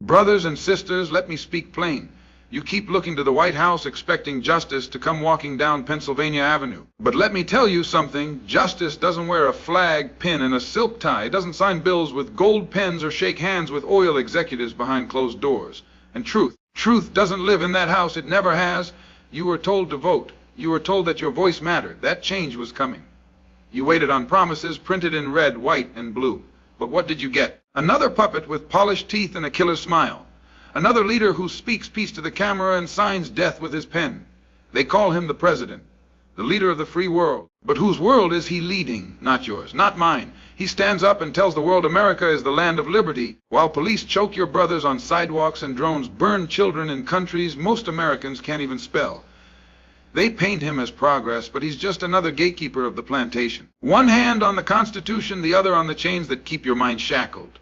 Brothers and sisters, let me speak plain. You keep looking to the White House expecting justice to come walking down Pennsylvania Avenue. But let me tell you something, justice doesn't wear a flag, pin, and a silk tie. It doesn't sign bills with gold pens or shake hands with oil executives behind closed doors. And truth doesn't live in that house. It never has. You were told to vote. You were told that your voice mattered. That change was coming. You waited on promises printed in red, white, and blue. But what did you get? Another puppet with polished teeth and a killer smile. Another leader who speaks peace to the camera and signs death with his pen. They call him the president, the leader of the free world. But whose world is he leading? Not yours, not mine. He stands up and tells the world America is the land of liberty, while police choke your brothers on sidewalks and drones burn children in countries most Americans can't even spell. They paint him as progress, but he's just another gatekeeper of the plantation. One hand on the Constitution, the other on the chains that keep your mind shackled.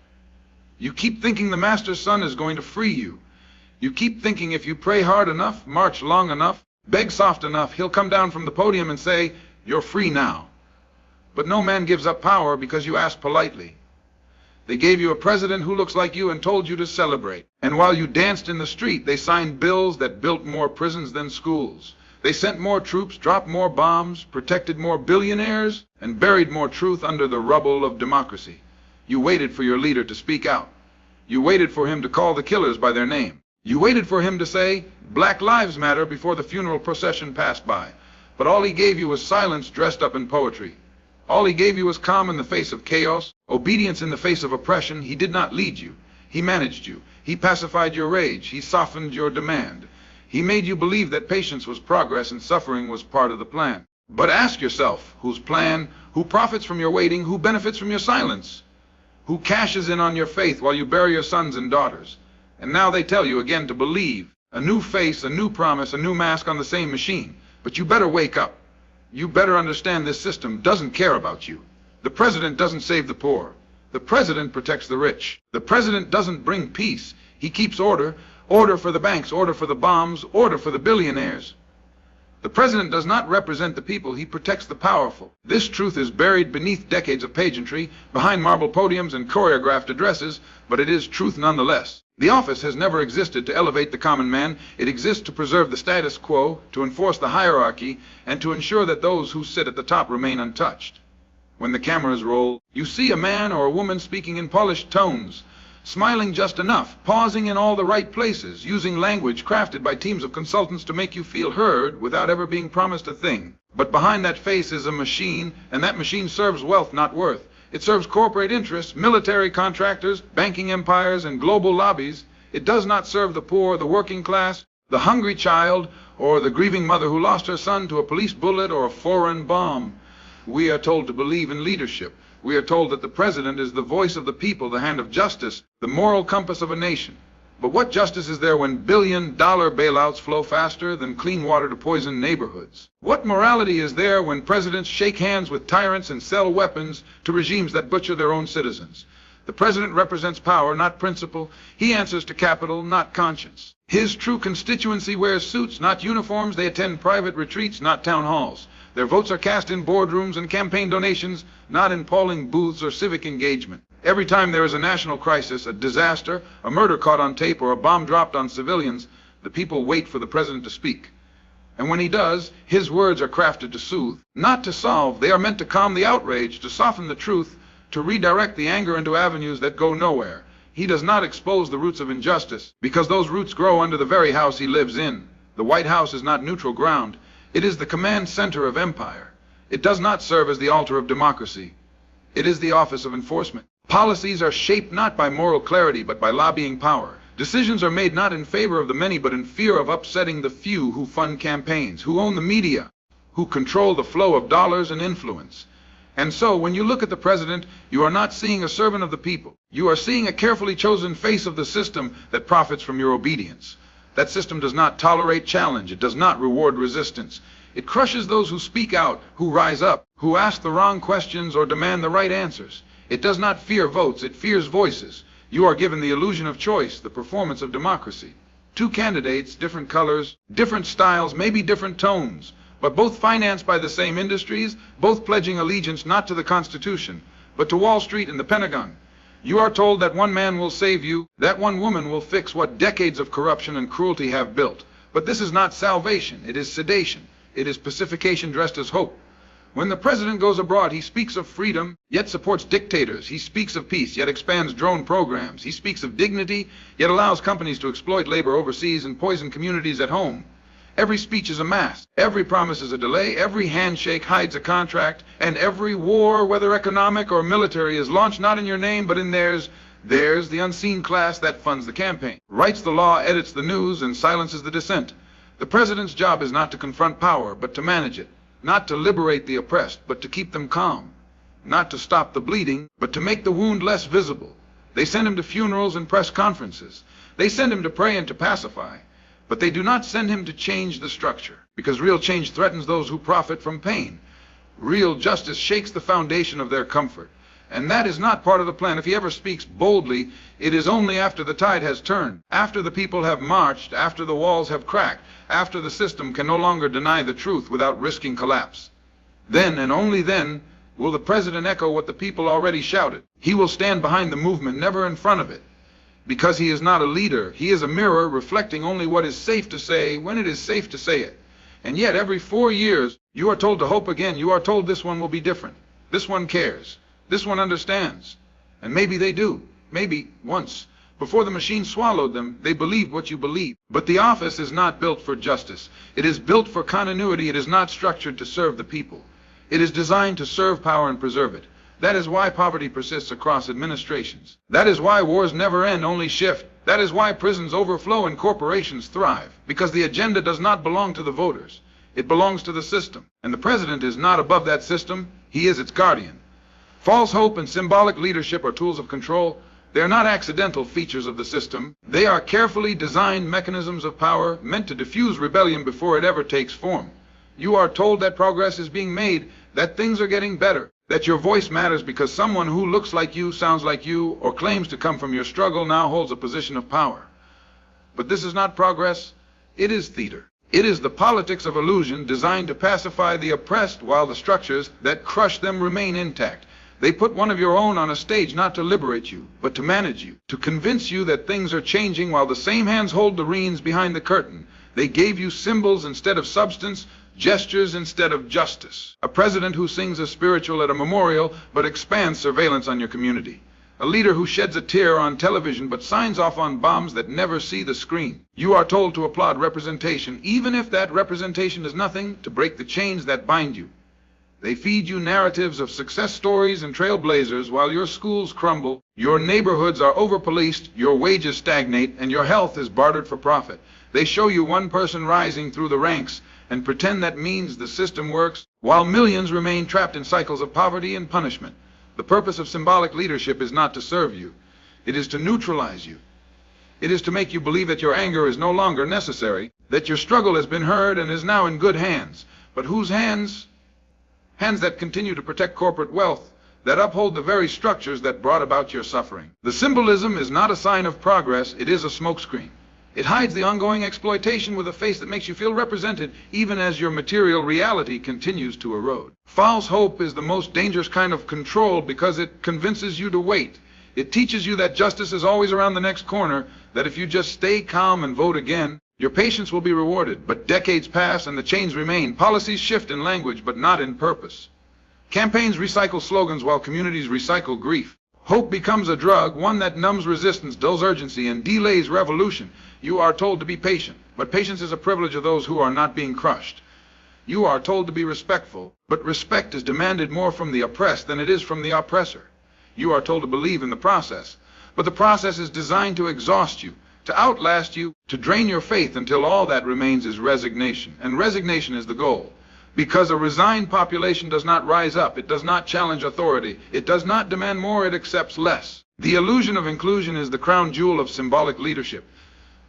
You keep thinking the master's son is going to free you. You keep thinking if you pray hard enough, march long enough, beg soft enough, he'll come down from the podium and say, "You're free now." But no man gives up power because you ask politely. They gave you a president who looks like you and told you to celebrate. And while you danced in the street, they signed bills that built more prisons than schools. They sent more troops, dropped more bombs, protected more billionaires, and buried more truth under the rubble of democracy. You waited for your leader to speak out. You waited for him to call the killers by their name. You waited for him to say, "Black Lives Matter," before the funeral procession passed by. But all he gave you was silence dressed up in poetry. All he gave you was calm in the face of chaos, obedience in the face of oppression. He did not lead you. He managed you. He pacified your rage. He softened your demand. He made you believe that patience was progress and suffering was part of the plan. But ask yourself, whose plan, who profits from your waiting, who benefits from your silence? Who cashes in on your faith while you bury your sons and daughters? And now they tell you again to believe. A new face, a new promise, a new mask on the same machine. But you better wake up. You better understand this system doesn't care about you. The president doesn't save the poor. The president protects the rich. The president doesn't bring peace. He keeps order. Order for the banks, order for the bombs, order for the billionaires. The president does not represent the people, he protects the powerful. This truth is buried beneath decades of pageantry, behind marble podiums and choreographed addresses, but it is truth nonetheless. The office has never existed to elevate the common man. It exists to preserve the status quo, to enforce the hierarchy, and to ensure that those who sit at the top remain untouched. When the cameras roll, you see a man or a woman speaking in polished tones, smiling just enough, pausing in all the right places, using language crafted by teams of consultants to make you feel heard without ever being promised a thing. But behind that face is a machine, and that machine serves wealth, not worth. It serves corporate interests, military contractors, banking empires, and global lobbies. It does not serve the poor, the working class, the hungry child, or the grieving mother who lost her son to a police bullet or a foreign bomb. We are told to believe in leadership. We are told that the president is the voice of the people, the hand of justice, the moral compass of a nation. But what justice is there when billion-dollar bailouts flow faster than clean water to poison neighborhoods? What morality is there when presidents shake hands with tyrants and sell weapons to regimes that butcher their own citizens? The president represents power, not principle. He answers to capital, not conscience. His true constituency wears suits, not uniforms. They attend private retreats, not town halls. Their votes are cast in boardrooms and campaign donations, not in polling booths or civic engagement. Every time there is a national crisis, a disaster, a murder caught on tape, or a bomb dropped on civilians, the people wait for the president to speak. And when he does, his words are crafted to soothe, not to solve. They are meant to calm the outrage, to soften the truth, to redirect the anger into avenues that go nowhere. He does not expose the roots of injustice, because those roots grow under the very house he lives in. The White House is not neutral ground. It is the command center of empire. It does not serve as the altar of democracy. It is the office of enforcement. Policies are shaped not by moral clarity, but by lobbying power. Decisions are made not in favor of the many, but in fear of upsetting the few who fund campaigns, who own the media, who control the flow of dollars and influence. And so, when you look at the president, you are not seeing a servant of the people. You are seeing a carefully chosen face of the system that profits from your obedience. That system does not tolerate challenge. It does not reward resistance. It crushes those who speak out, who rise up, who ask the wrong questions or demand the right answers. It does not fear votes. It fears voices. You are given the illusion of choice, the performance of democracy. Two candidates, different colors, different styles, maybe different tones, but both financed by the same industries, both pledging allegiance not to the Constitution, but to Wall Street and the Pentagon. You are told that one man will save you, that one woman will fix what decades of corruption and cruelty have built. But this is not salvation, it is sedation. It is pacification dressed as hope. When the president goes abroad, he speaks of freedom, yet supports dictators. He speaks of peace, yet expands drone programs. He speaks of dignity, yet allows companies to exploit labor overseas and poison communities at home. Every speech is a mask. Every promise is a delay. Every handshake hides a contract. And every war, whether economic or military, is launched not in your name, but in theirs. Theirs, the unseen class that funds the campaign, writes the law, edits the news, and silences the dissent. The president's job is not to confront power, but to manage it. Not to liberate the oppressed, but to keep them calm. Not to stop the bleeding, but to make the wound less visible. They send him to funerals and press conferences. They send him to pray and to pacify. But they do not send him to change the structure, because real change threatens those who profit from pain. Real justice shakes the foundation of their comfort. And that is not part of the plan. If he ever speaks boldly, it is only after the tide has turned, after the people have marched, after the walls have cracked, after the system can no longer deny the truth without risking collapse. Then, and only then, will the president echo what the people already shouted. He will stand behind the movement, never in front of it. Because he is not a leader, he is a mirror reflecting only what is safe to say when it is safe to say it. And yet, every 4 years, you are told to hope again. You are told this one will be different. This one cares. This one understands. And maybe they do. Maybe once. Before the machine swallowed them, they believed what you believe. But the office is not built for justice. It is built for continuity. It is not structured to serve the people. It is designed to serve power and preserve it. That is why poverty persists across administrations. That is why wars never end, only shift. That is why prisons overflow and corporations thrive. Because the agenda does not belong to the voters. It belongs to the system. And the president is not above that system. He is its guardian. False hope and symbolic leadership are tools of control. They are not accidental features of the system. They are carefully designed mechanisms of power meant to diffuse rebellion before it ever takes form. You are told that progress is being made, that things are getting better, that your voice matters because someone who looks like you, sounds like you, or claims to come from your struggle now holds a position of power. But this is not progress. It is theater. It is the politics of illusion designed to pacify the oppressed while the structures that crush them remain intact. They put one of your own on a stage not to liberate you, but to manage you, to convince you that things are changing while the same hands hold the reins behind the curtain. They gave you symbols instead of substance, gestures instead of justice. A president who sings a spiritual at a memorial but expands surveillance on your community. A leader who sheds a tear on television but signs off on bombs that never see the screen. You are told to applaud representation, even if that representation is nothing to break the chains that bind you. They feed you narratives of success stories and trailblazers while your schools crumble, your neighborhoods are over-policed, your wages stagnate, and your health is bartered for profit. They show you one person rising through the ranks and pretend that means the system works, while millions remain trapped in cycles of poverty and punishment. The purpose of symbolic leadership is not to serve you. It is to neutralize you. It is to make you believe that your anger is no longer necessary, that your struggle has been heard and is now in good hands. But whose hands? Hands that continue to protect corporate wealth, that uphold the very structures that brought about your suffering. The symbolism is not a sign of progress, it is a smokescreen. It hides the ongoing exploitation with a face that makes you feel represented, even as your material reality continues to erode. False hope is the most dangerous kind of control because it convinces you to wait. It teaches you that justice is always around the next corner, that if you just stay calm and vote again, your patience will be rewarded. But decades pass and the chains remain. Policies shift in language, but not in purpose. Campaigns recycle slogans while communities recycle grief. Hope becomes a drug, one that numbs resistance, dulls urgency, and delays revolution. You are told to be patient, but patience is a privilege of those who are not being crushed. You are told to be respectful, but respect is demanded more from the oppressed than it is from the oppressor. You are told to believe in the process, but the process is designed to exhaust you, to outlast you, to drain your faith until all that remains is resignation. And resignation is the goal. Because a resigned population does not rise up, it does not challenge authority, it does not demand more, it accepts less. The illusion of inclusion is the crown jewel of symbolic leadership.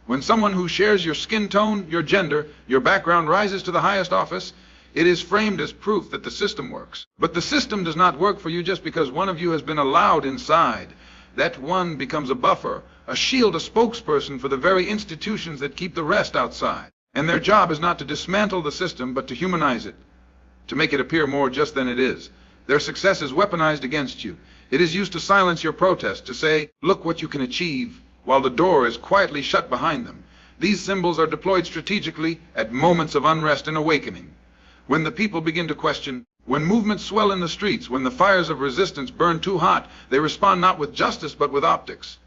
When someone who shares your skin tone, your gender, your background rises to the highest office, it is framed as proof that the system works. But the system does not work for you just because one of you has been allowed inside. That one becomes a buffer, a shield, a spokesperson for the very institutions that keep the rest outside. And their job is not to dismantle the system, but to humanize it, to make it appear more just than it is. Their success is weaponized against you. It is used to silence your protest, to say, look what you can achieve, while the door is quietly shut behind them. These symbols are deployed strategically at moments of unrest and awakening. When the people begin to question, when movements swell in the streets, when the fires of resistance burn too hot, they respond not with justice but with optics.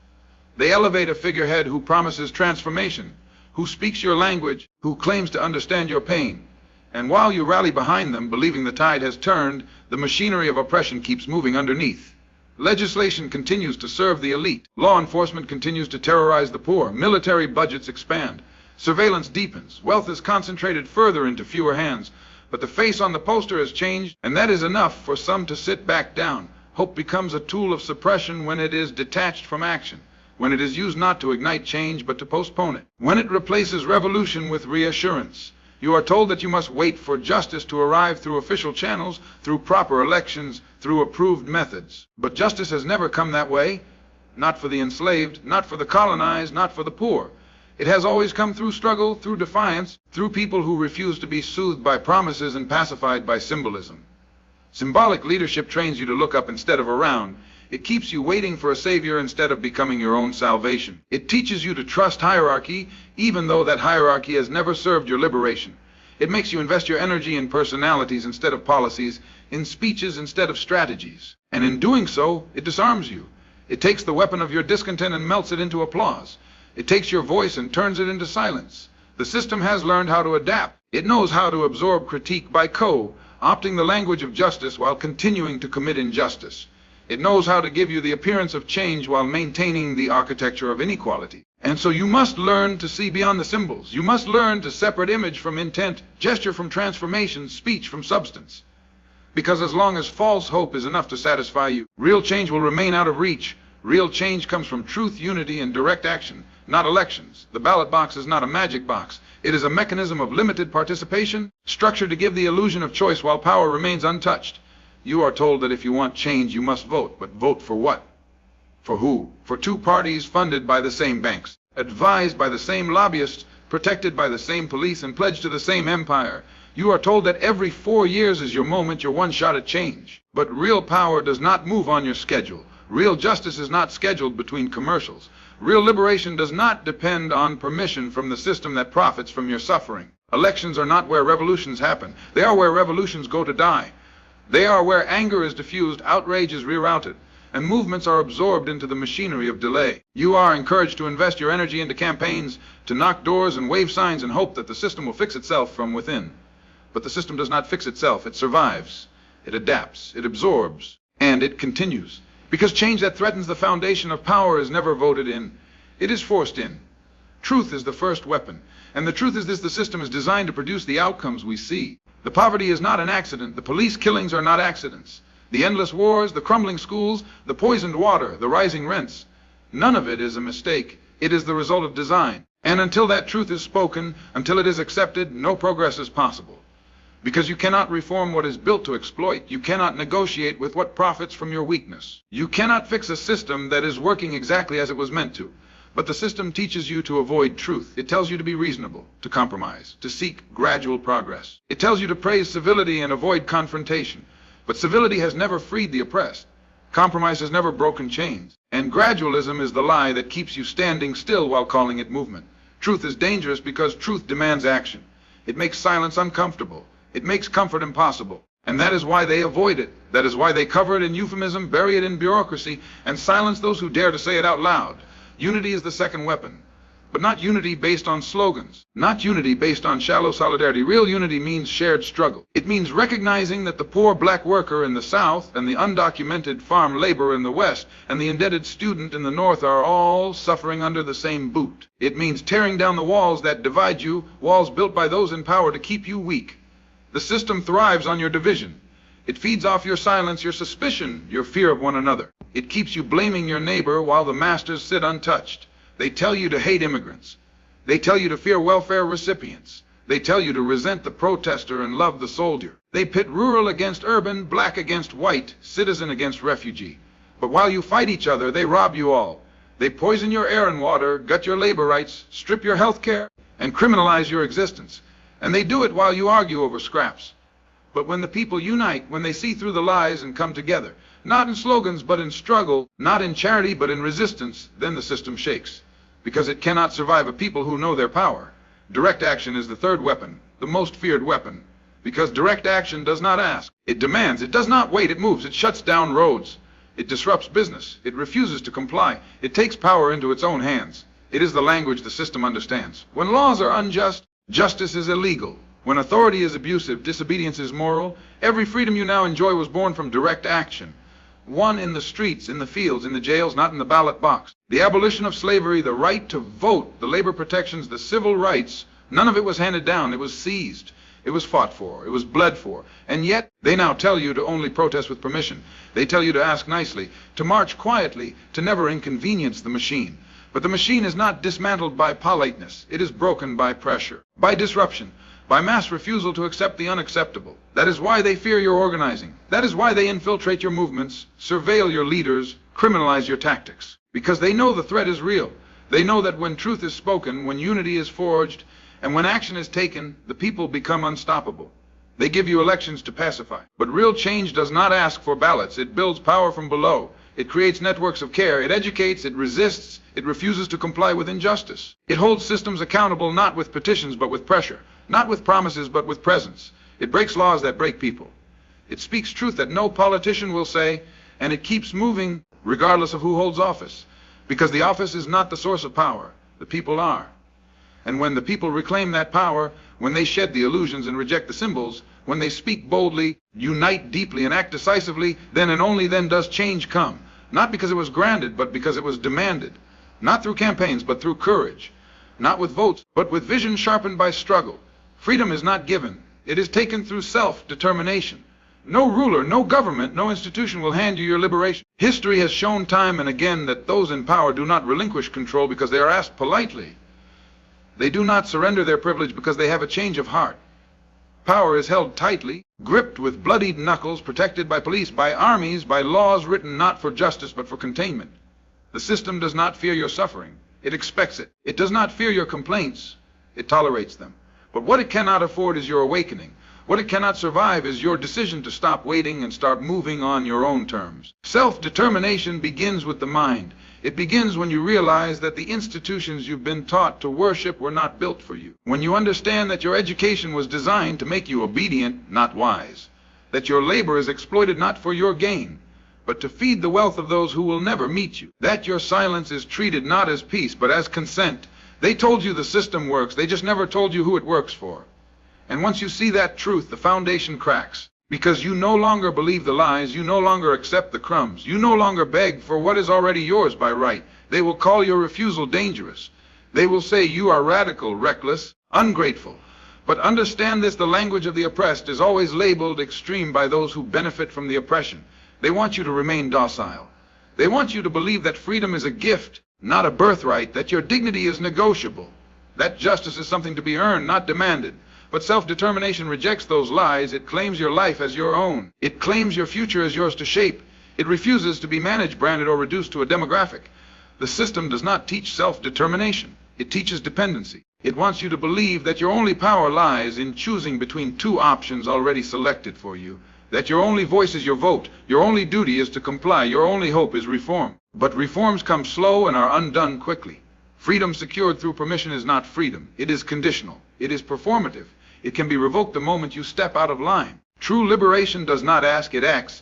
They elevate a figurehead who promises transformation, who speaks your language, who claims to understand your pain. And while you rally behind them, believing the tide has turned, the machinery of oppression keeps moving underneath. Legislation continues to serve the elite. Law enforcement continues to terrorize the poor. Military budgets expand. Surveillance deepens. Wealth is concentrated further into fewer hands. But the face on the poster has changed, and that is enough for some to sit back down. Hope becomes a tool of suppression when it is detached from action, when it is used not to ignite change but to postpone it, when it replaces revolution with reassurance. You are told that you must wait for justice to arrive through official channels, through proper elections, through approved methods. But justice has never come that way. Not for the enslaved, not for the colonized, not for the poor. It has always come through struggle, through defiance, through people who refuse to be soothed by promises and pacified by symbolism. Symbolic leadership trains you to look up instead of around. It keeps you waiting for a savior instead of becoming your own salvation. It teaches you to trust hierarchy, even though that hierarchy has never served your liberation. It makes you invest your energy in personalities instead of policies, in speeches instead of strategies. And in doing so, it disarms you. It takes the weapon of your discontent and melts it into applause. It takes your voice and turns it into silence. The system has learned how to adapt. It knows how to absorb critique by opting the language of justice while continuing to commit injustice. It knows how to give you the appearance of change while maintaining the architecture of inequality. And so you must learn to see beyond the symbols. You must learn to separate image from intent, gesture from transformation, speech from substance. Because as long as false hope is enough to satisfy you, real change will remain out of reach. Real change comes from truth, unity, and direct action, not elections. The ballot box is not a magic box. It is a mechanism of limited participation, structured to give the illusion of choice while power remains untouched. You are told that if you want change, you must vote. But vote for what? For who? For two parties funded by the same banks, advised by the same lobbyists, protected by the same police, and pledged to the same empire. You are told that every 4 years is your moment, your one shot at change. But real power does not move on your schedule. Real justice is not scheduled between commercials. Real liberation does not depend on permission from the system that profits from your suffering. Elections are not where revolutions happen. They are where revolutions go to die. They are where anger is diffused, outrage is rerouted, and movements are absorbed into the machinery of delay. You are encouraged to invest your energy into campaigns, to knock doors and wave signs and hope that the system will fix itself from within. But the system does not fix itself. It survives. It adapts. It absorbs. And it continues. Because change that threatens the foundation of power is never voted in. It is forced in. Truth is the first weapon. And the truth is this: the system is designed to produce the outcomes we see. The poverty is not an accident. The police killings are not accidents. The endless wars, the crumbling schools, the poisoned water, the rising rents. None of it is a mistake. It is the result of design. And until that truth is spoken, until it is accepted, no progress is possible. Because you cannot reform what is built to exploit. You cannot negotiate with what profits from your weakness. You cannot fix a system that is working exactly as it was meant to. But the system teaches you to avoid truth. It tells you to be reasonable, to compromise, to seek gradual progress. It tells you to praise civility and avoid confrontation. But civility has never freed the oppressed. Compromise has never broken chains. And gradualism is the lie that keeps you standing still while calling it movement. Truth is dangerous because truth demands action. It makes silence uncomfortable. It makes comfort impossible. And that is why they avoid it. That is why they cover it in euphemism, bury it in bureaucracy, and silence those who dare to say it out loud. Unity is the second weapon. But not unity based on slogans. Not unity based on shallow solidarity. Real unity means shared struggle. It means recognizing that the poor black worker in the South and the undocumented farm laborer in the West and the indebted student in the North are all suffering under the same boot. It means tearing down the walls that divide you, walls built by those in power to keep you weak. The system thrives on your division. It feeds off your silence, your suspicion, your fear of one another. It keeps you blaming your neighbor while the masters sit untouched. They tell you to hate immigrants. They tell you to fear welfare recipients. They tell you to resent the protester and love the soldier. They pit rural against urban, black against white, citizen against refugee. But while you fight each other, they rob you all. They poison your air and water, gut your labor rights, strip your health care, and criminalize your existence. And they do it while you argue over scraps. But when the people unite, when they see through the lies and come together, not in slogans but in struggle, not in charity but in resistance, then the system shakes. Because it cannot survive a people who know their power. Direct action is the third weapon, the most feared weapon. Because direct action does not ask. It demands. It does not wait. It moves. It shuts down roads. It disrupts business. It refuses to comply. It takes power into its own hands. It is the language the system understands. When laws are unjust, justice is illegal. When authority is abusive, disobedience is moral. Every freedom you now enjoy was born from direct action. Won in the streets, in the fields, in the jails, not in the ballot box. The abolition of slavery, the right to vote, the labor protections, the civil rights, none of it was handed down. It was seized. It was fought for. It was bled for. And yet, they now tell you to only protest with permission. They tell you to ask nicely, to march quietly, to never inconvenience the machine. But the machine is not dismantled by politeness. It is broken by pressure, by disruption, by mass refusal to accept the unacceptable. That is why they fear your organizing. That is why they infiltrate your movements, surveil your leaders, criminalize your tactics. Because they know the threat is real. They know that when truth is spoken, when unity is forged, and when action is taken, the people become unstoppable. They give you elections to pacify. But real change does not ask for ballots. It builds power from below. It creates networks of care. It educates. It resists. It refuses to comply with injustice. It holds systems accountable not with petitions but with pressure. Not with promises but with presence. It breaks laws that break people. It speaks truth that no politician will say, and it keeps moving regardless of who holds office. Because the office is not the source of power. The people are. And when the people reclaim that power, when they shed the illusions and reject the symbols, when they speak boldly, unite deeply, and act decisively, then and only then does change come. Not because it was granted, but because it was demanded. Not through campaigns, but through courage. Not with votes, but with vision sharpened by struggle. Freedom is not given. It is taken through self-determination. No ruler, no government, no institution will hand you your liberation. History has shown time and again that those in power do not relinquish control because they are asked politely. They do not surrender their privilege because they have a change of heart. Power is held tightly, gripped with bloodied knuckles, protected by police, by armies, by laws written not for justice but for containment. The system does not fear your suffering. It expects it. It does not fear your complaints. It tolerates them. But what it cannot afford is your awakening. What it cannot survive is your decision to stop waiting and start moving on your own terms. Self-determination begins with the mind. It begins when you realize that the institutions you've been taught to worship were not built for you. When you understand that your education was designed to make you obedient, not wise. That your labor is exploited not for your gain, but to feed the wealth of those who will never meet you. That your silence is treated not as peace, but as consent. They told you the system works. They just never told you who it works for. And once you see that truth, the foundation cracks. Because you no longer believe the lies, you no longer accept the crumbs, you no longer beg for what is already yours by right. They will call your refusal dangerous. They will say you are radical, reckless, ungrateful. But understand this, the language of the oppressed is always labeled extreme by those who benefit from the oppression. They want you to remain docile. They want you to believe that freedom is a gift, not a birthright, that your dignity is negotiable, that justice is something to be earned, not demanded. But self-determination rejects those lies. It claims your life as your own. It claims your future as yours to shape. It refuses to be managed, branded, or reduced to a demographic. The system does not teach self-determination. It teaches dependency. It wants you to believe that your only power lies in choosing between two options already selected for you. That your only voice is your vote. Your only duty is to comply. Your only hope is reform. But reforms come slow and are undone quickly. Freedom secured through permission is not freedom. It is conditional. It is performative. It can be revoked the moment you step out of line. True liberation does not ask, it acts.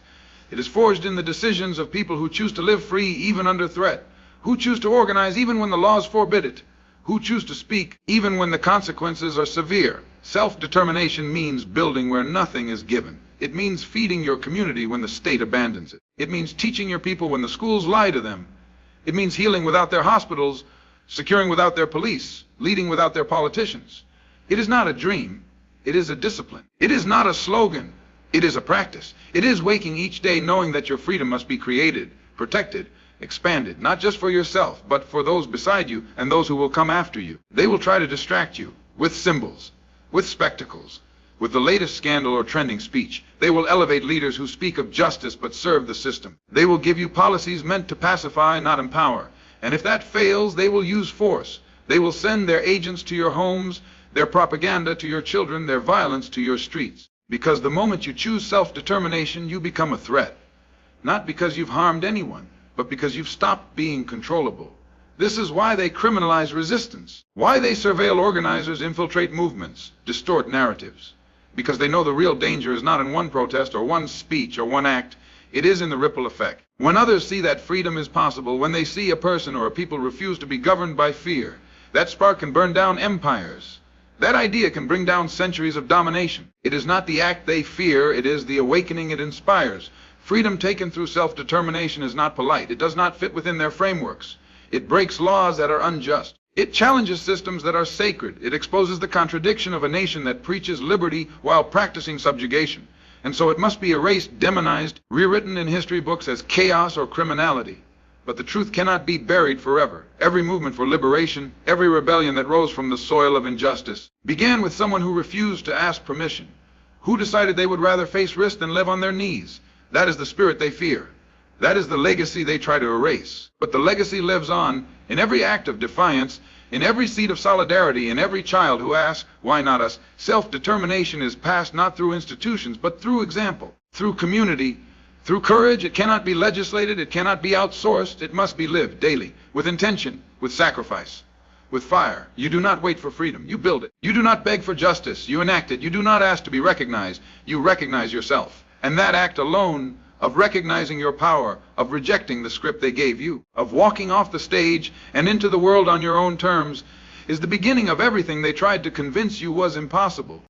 It is forged in the decisions of people who choose to live free even under threat, who choose to organize even when the laws forbid it, who choose to speak even when the consequences are severe. Self-determination means building where nothing is given. It means feeding your community when the state abandons it. It means teaching your people when the schools lie to them. It means healing without their hospitals, securing without their police, leading without their politicians. It is not a dream. It is a discipline. It is not a slogan. It is a practice. It is waking each day knowing that your freedom must be created, protected, expanded, not just for yourself, but for those beside you and those who will come after you. They will try to distract you with symbols, with spectacles, with the latest scandal or trending speech. They will elevate leaders who speak of justice but serve the system. They will give you policies meant to pacify, not empower. And if that fails, they will use force. They will send their agents to your homes, their propaganda to your children, their violence to your streets. Because the moment you choose self-determination, you become a threat. not because you've harmed anyone, but because you've stopped being controllable. This is why they criminalize resistance, why they surveil organizers, infiltrate movements, distort narratives. Because they know the real danger is not in one protest or one speech or one act, it is in the ripple effect. When others see that freedom is possible, when they see a person or a people refuse to be governed by fear, that spark can burn down empires. That idea can bring down centuries of domination. It is not the act they fear, it is the awakening it inspires. Freedom taken through self-determination is not polite. It does not fit within their frameworks. It breaks laws that are unjust. It challenges systems that are sacred. It exposes the contradiction of a nation that preaches liberty while practicing subjugation. And so it must be erased, demonized, rewritten in history books as chaos or criminality. But the truth cannot be buried forever. Every movement for liberation, every rebellion that rose from the soil of injustice, began with someone who refused to ask permission, who decided they would rather face risk than live on their knees. That is the spirit they fear. That is the legacy they try to erase. But the legacy lives on in every act of defiance, in every seed of solidarity, in every child who asks, why not us? Self-determination is passed not through institutions, but through example, through community, through courage. It cannot be legislated, it cannot be outsourced, it must be lived daily, with intention, with sacrifice, with fire. You do not wait for freedom, you build it. You do not beg for justice, you enact it. You do not ask to be recognized, you recognize yourself. And that act alone of recognizing your power, of rejecting the script they gave you, of walking off the stage and into the world on your own terms, is the beginning of everything they tried to convince you was impossible.